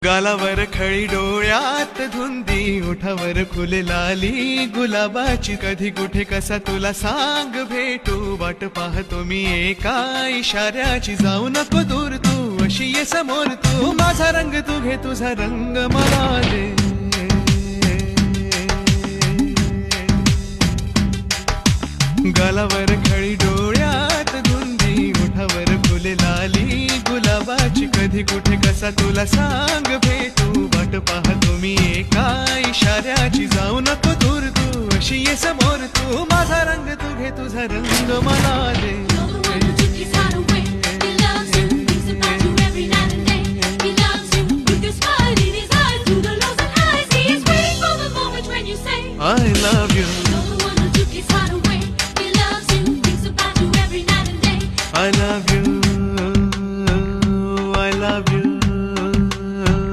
गालावर खळी डोळ्यात धुंदी ओठावर फुले लाली गुलाबाची कधी कुठे कसा तुला सांग भेटू वाट पाहतो मी एका इशाऱ्याची जाऊ नको दूर तू अशी ये समोर तू माझा रंग तू घे तुझा रंग मला दे गालावर खळी डोळ्यात धुंदी ओठावर फुले लाली गुलाबाची कधी कुठे कसा तुला सांग भेटू वाट पाहतो मी एका इशाऱ्याची जाऊ नको दूर तू अशी ये समोर तू माझा रंग तू घे तुझा रंग मला दे